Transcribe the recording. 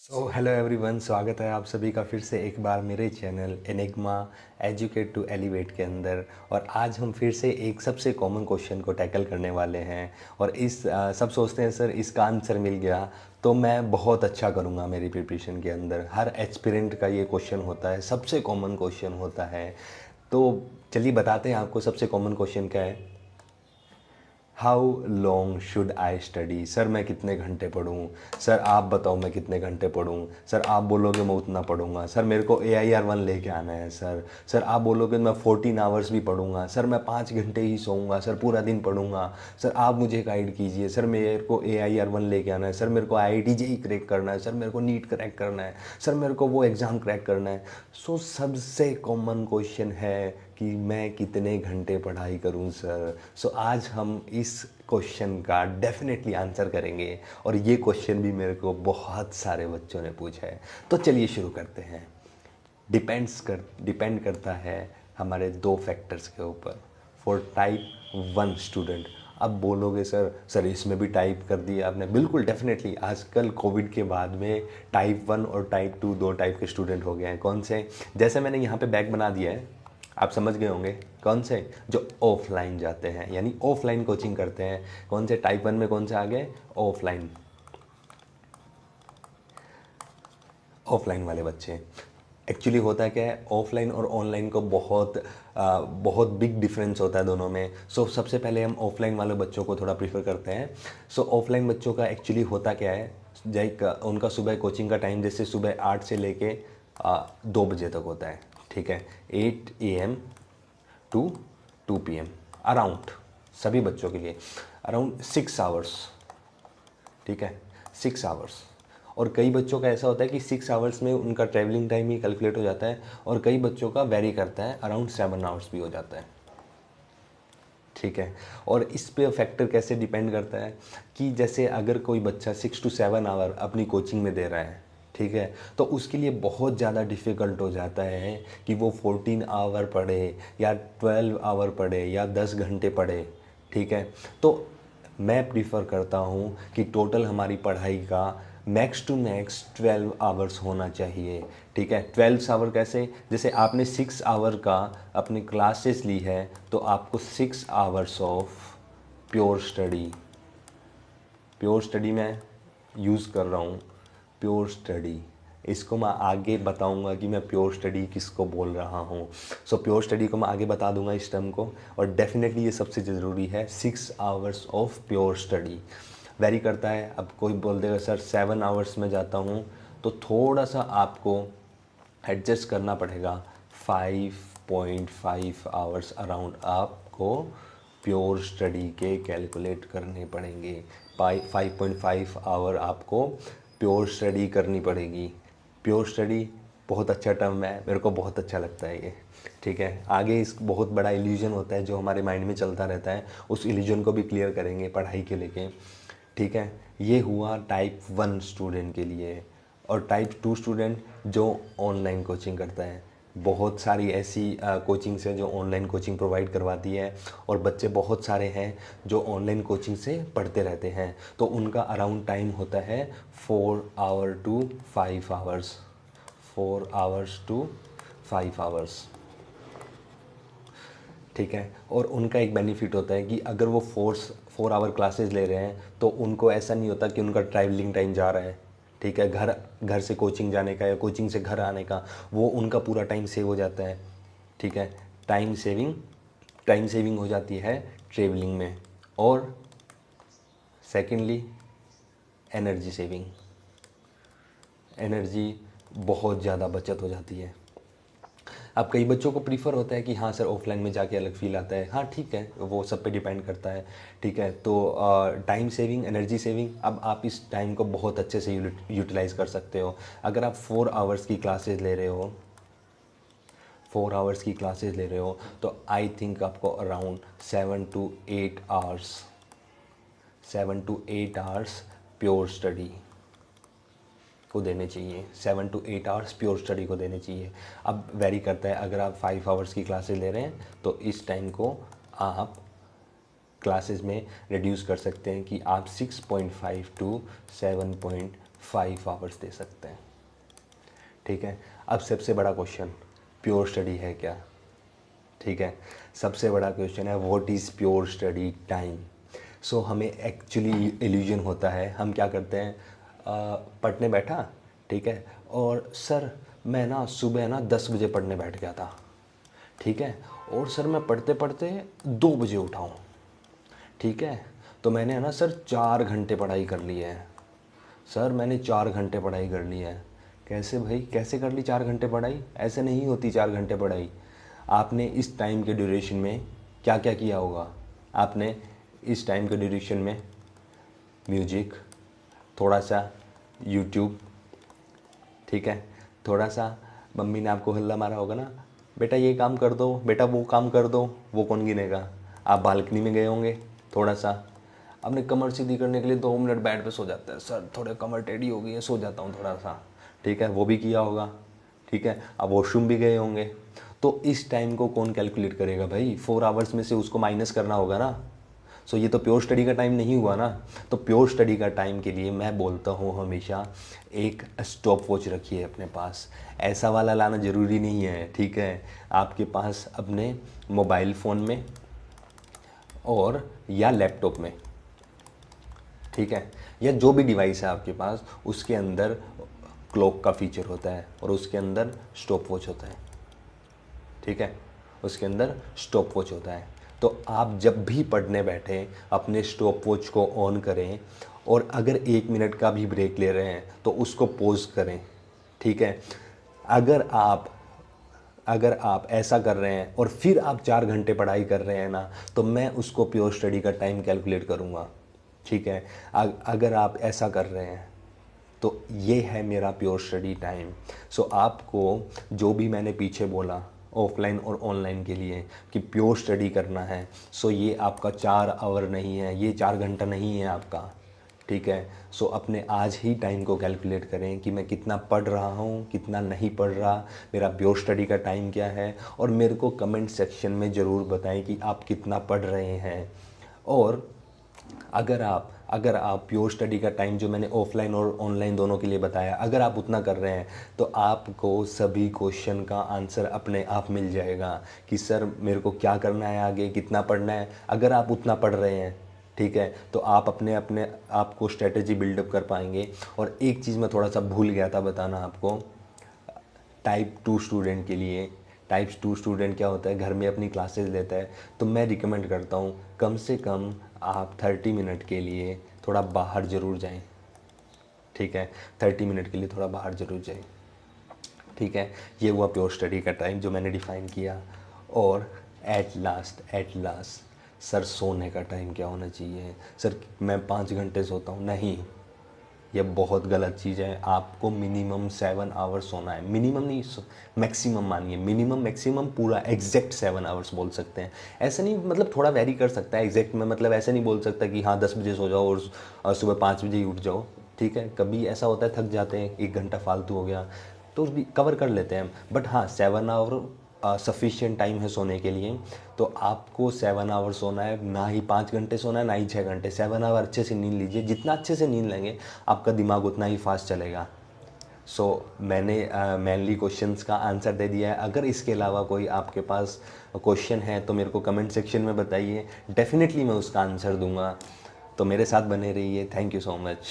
Hello everyone, स्वागत है आप सभी का फिर से एक बार मेरे channel Enigma Educate to Elevate के अंदर। और आज हम फिर से एक सबसे कॉमन क्वेश्चन को टैकल करने वाले हैं। और सब सोचते हैं सर इसका आंसर मिल गया तो मैं बहुत अच्छा करूँगा मेरी प्रिपरेशन के अंदर। हर एस्पिरेंट का ये क्वेश्चन होता है, सबसे कॉमन क्वेश्चन होता है। तो चलिए बताते हैं आपको सबसे कॉमन क्वेश्चन क्या है। How long should I study. Sir मैं कितने घंटे पढूं। सर आप बताओ मैं कितने घंटे पढूं। सर आप बोलोगे मैं उतना पढ़ूंगा। सर मेरे को AIR 1 लेके आना है। सर आप बोलोगे मैं 14 आवर्स भी पढ़ूंगा। सर मैं 5 घंटे ही सोऊंगा। सर पूरा दिन पढ़ूंगा। सर आप मुझे गाइड कीजिए। सर मेरे को AIR 1 लेके आना है। सर मेरे को IIT JEE क्रैक करना है। सर मेरे को नीट क्रैक करना है। सर मेरे को वो एग्ज़ाम क्रैक करना है। सबसे कॉमन क्वेश्चन है कि मैं कितने घंटे पढ़ाई करूं सर। आज हम इस क्वेश्चन का डेफिनेटली आंसर करेंगे। और ये क्वेश्चन भी मेरे को बहुत सारे बच्चों ने पूछा है। तो चलिए शुरू करते हैं। डिपेंड करता है हमारे दो फैक्टर्स के ऊपर। फॉर टाइप 1 स्टूडेंट, अब बोलोगे सर इसमें भी टाइप कर दिया आपने। बिल्कुल डेफिनेटली आजकल कोविड के बाद में टाइप 1 और टाइप 2 दो टाइप के स्टूडेंट हो गए हैं। कौन से? जैसे मैंने यहाँ पे बैग बना दिया है, आप समझ गए होंगे। कौन से? जो ऑफलाइन जाते हैं यानी ऑफलाइन कोचिंग करते हैं। कौन से? टाइप 1 में कौन से आ गए? ऑफलाइन। ऑफलाइन वाले बच्चे। एक्चुअली होता है क्या है, ऑफलाइन और ऑनलाइन को बहुत बिग डिफरेंस होता है दोनों में। सबसे पहले हम ऑफलाइन वाले बच्चों को थोड़ा प्रीफर करते हैं। ऑफलाइन बच्चों का एक्चुअली होता क्या है, उनका सुबह कोचिंग का टाइम जैसे सुबह 8 से लेके 2 बजे तक होता है। ठीक है, 8 AM टू 2 PM अराउंड, सभी बच्चों के लिए अराउंड 6 आवर्स। ठीक है, 6 आवर्स। और कई बच्चों का ऐसा होता है कि 6 आवर्स में उनका ट्रैवलिंग टाइम ही कैलकुलेट हो जाता है। और कई बच्चों का वेरी करता है, अराउंड 7 आवर्स भी हो जाता है। ठीक है, और इस पे फैक्टर कैसे डिपेंड करता है कि जैसे अगर कोई बच्चा 6 to 7 आवर अपनी कोचिंग में दे रहा है, ठीक है, तो उसके लिए बहुत ज़्यादा डिफ़िकल्ट हो जाता है कि वो 14 आवर पढ़े या 12 आवर पढ़े या 10 घंटे पढ़े। ठीक है, तो मैं प्रीफर करता हूँ कि टोटल हमारी पढ़ाई का मैक्स टू मैक्स 12 आवर्स होना चाहिए। ठीक है, 12 आवर कैसे? जैसे आपने 6 आवर का अपनी क्लासेस ली है तो आपको 6 hours of pure study, pure study मैं यूज़ कर रहा हूँ। प्योर स्टडी, इसको मैं आगे बताऊंगा कि मैं प्योर स्टडी किसको बोल रहा हूँ। प्योर स्टडी को मैं आगे बता दूंगा इस टर्म को। और डेफिनेटली ये सबसे ज़रूरी है, 6 hours of pure study. Very करता है, अब कोई बोल देगा सर 7 आवर्स में जाता हूँ, तो थोड़ा सा आपको एडजस्ट करना पड़ेगा। 5.5 आवर्स अराउंड आपको प्योर स्टडी के कैलकुलेट करने पड़ेंगे। 5.5 आवर आपको प्योर स्टडी करनी पड़ेगी। प्योर स्टडी बहुत अच्छा टर्म है, मेरे को बहुत अच्छा लगता है ये। ठीक है, आगे इस बहुत बड़ा इल्यूजन होता है जो हमारे माइंड में चलता रहता है, उस इल्यूजन को भी क्लियर करेंगे पढ़ाई के लेके। ठीक है, ये हुआ टाइप 1 स्टूडेंट के लिए। और टाइप 2 स्टूडेंट जो ऑनलाइन कोचिंग करता है, बहुत सारी ऐसी कोचिंग्स हैं जो ऑनलाइन कोचिंग प्रोवाइड करवाती है। और बच्चे बहुत सारे हैं जो ऑनलाइन कोचिंग से पढ़ते रहते हैं, तो उनका अराउंड टाइम होता है 4 hour to 5 hours. 4 hours to 5 hours. ठीक है, और उनका एक बेनिफिट होता है कि अगर वो 4 आवर क्लासेस ले रहे हैं तो उनको ऐसा नहीं होता कि उनका ट्रैवलिंग टाइम जा रहा है। ठीक है, घर घर से कोचिंग जाने का या कोचिंग से घर आने का, वो उनका पूरा टाइम सेव हो जाता है। ठीक है, टाइम सेविंग हो जाती है ट्रैवलिंग में। और सेकेंडली एनर्जी सेविंग, एनर्जी बहुत ज़्यादा बचत हो जाती है। अब कई बच्चों को प्रीफर होता है कि हाँ सर ऑफलाइन में जाके अलग फील आता है। हाँ ठीक है, वो सब पे डिपेंड करता है। ठीक है, तो टाइम सेविंग, एनर्जी सेविंग, अब आप इस टाइम को बहुत अच्छे से यूटिलाइज़ कर सकते हो। अगर आप 4 आवर्स की क्लासेस ले रहे हो, 4 आवर्स की क्लासेस ले रहे हो, तो आई थिंक आपको around 7 to 8 hours, 7 to 8 hours pure study को देने चाहिए। 7 to 8 आवर्स प्योर स्टडी को देने चाहिए। अब वेरी करता है, अगर आप 5 आवर्स की क्लासेस ले रहे हैं तो इस टाइम को आप क्लासेस में रिड्यूस कर सकते हैं कि आप 6.5 to 5 आवर्स दे सकते हैं। ठीक है, अब सबसे बड़ा क्वेश्चन, प्योर स्टडी है क्या? ठीक है, सबसे बड़ा क्वेश्चन है what is pure study time. So हमें एक्चुअली इल्यूजन होता है, हम क्या करते हैं, पढ़ने बैठा, ठीक है, और सर मैं ना सुबह ना 10 बजे पढ़ने बैठ गया था, ठीक है, और सर मैं पढ़ते पढ़ते 2 बजे उठा हूँ, ठीक है, तो मैंने है ना सर 4 घंटे पढ़ाई कर ली है, सर मैंने 4 घंटे पढ़ाई कर ली है। कैसे भाई, कैसे कर ली 4 घंटे पढ़ाई? ऐसे नहीं होती 4 घंटे पढ़ाई। आपने इस टाइम के ड्यूरेशन में क्या क्या किया होगा? आपने इस टाइम के ड्यूरेशन में म्यूजिक, थोड़ा सा यूट्यूब, ठीक है, थोड़ा सा मम्मी ने आपको हल्ला मारा होगा ना, बेटा ये काम कर दो, बेटा वो काम कर दो, वो कौन गिनेगा? आप बालकनी में गए होंगे, थोड़ा सा अपने कमर सीधी करने के लिए 2 मिनट बेड पे सो जाता है, सर थोड़े कमर टेढ़ी हो गई है, सो जाता हूँ थोड़ा सा, ठीक है, वो भी किया होगा, ठीक है, अब वॉशरूम भी गए होंगे। तो इस टाइम को कौन कैलकुलेट करेगा भाई? 4 आवर्स में से उसको माइनस करना होगा ना। सो ये तो प्योर स्टडी का टाइम नहीं हुआ ना। तो प्योर स्टडी का टाइम के लिए मैं बोलता हूँ हमेशा एक स्टॉप वॉच रखिए अपने पास। ऐसा वाला लाना ज़रूरी नहीं है, ठीक है, आपके पास अपने मोबाइल फ़ोन में और या लैपटॉप में, ठीक है, या जो भी डिवाइस है आपके पास, उसके अंदर क्लॉक का फीचर होता है और उसके अंदर स्टॉप वॉच होता है, ठीक है, उसके अंदर स्टॉप वॉच होता है। तो आप जब भी पढ़ने बैठें अपने स्टॉप वॉच को ऑन करें, और अगर 1 मिनट का भी ब्रेक ले रहे हैं तो उसको पॉज करें, ठीक है। अगर आप अगर आप ऐसा कर रहे हैं और फिर आप 4 घंटे पढ़ाई कर रहे हैं ना, तो मैं उसको प्योर स्टडी का टाइम कैलकुलेट करूँगा, ठीक है। अगर आप ऐसा कर रहे हैं तो ये है मेरा प्योर स्टडी टाइम। सो आपको जो भी मैंने पीछे बोला ऑफलाइन और ऑनलाइन के लिए कि प्योर स्टडी करना है, सो ये आपका 4 आवर नहीं है, ये 4 घंटा नहीं है आपका, ठीक है। सो अपने आज ही टाइम को कैलकुलेट करें कि मैं कितना पढ़ रहा हूँ, कितना नहीं पढ़ रहा, मेरा प्योर स्टडी का टाइम क्या है, और मेरे को कमेंट सेक्शन में ज़रूर बताएं कि आप कितना पढ़ रहे हैं। और अगर आप प्योर स्टडी का टाइम जो मैंने ऑफलाइन और ऑनलाइन दोनों के लिए बताया, अगर आप उतना कर रहे हैं तो आपको सभी क्वेश्चन का आंसर अपने आप मिल जाएगा कि सर मेरे को क्या करना है, आगे कितना पढ़ना है। अगर आप उतना पढ़ रहे हैं, ठीक है, तो आप अपने अपने आपको स्ट्रेटजी बिल्डअप कर पाएंगे। और एक चीज़ मैं थोड़ा सा भूल गया था बताना आपको, टाइप 2 स्टूडेंट के लिए। टाइप 2 स्टूडेंट क्या होता है, घर में अपनी क्लासेस लेता है, तो मैं रिकमेंड करता हूँ कम से कम आप 30 मिनट के लिए थोड़ा बाहर ज़रूर जाएं, ठीक है, 30 मिनट के लिए थोड़ा बाहर ज़रूर जाएं, ठीक है। ये हुआ प्योर स्टडी का टाइम जो मैंने डिफ़ाइन किया। और एट लास्ट सर सोने का टाइम क्या होना चाहिए? सर मैं 5 घंटे सोता हूँ, नहीं, ये बहुत गलत चीज़ है। आपको मिनिमम 7 आवर्स सोना है, मिनिमम नहीं, मैक्सिमम मानिए, मिनिमम मैक्सिमम पूरा एग्जैक्ट 7 आवर्स बोल सकते हैं। ऐसा नहीं, मतलब थोड़ा वेरी कर सकता है एग्जैक्ट में, मतलब ऐसे नहीं बोल सकता कि हाँ 10 बजे सो जाओ और सुबह 5 बजे ही उठ जाओ, ठीक है। कभी ऐसा होता है थक जाते हैं, 1 घंटा फालतू हो गया तो भी कवर कर लेते हैं, बट हाँ 7 आवर सफिशिएंट टाइम है सोने के लिए। तो आपको 7 आवर सोना है, ना ही 5 घंटे सोना है, ना ही 6 घंटे। 7 आवर अच्छे से नींद लीजिए, जितना अच्छे से नींद लेंगे आपका दिमाग उतना ही फास्ट चलेगा। सो मैंने मेनली क्वेश्चंस का आंसर दे दिया है। अगर इसके अलावा कोई आपके पास क्वेश्चन है तो मेरे को कमेंट सेक्शन में बताइए, डेफिनेटली मैं उसका आंसर दूंगा। तो मेरे साथ बने रहिए, थैंक यू सो मच।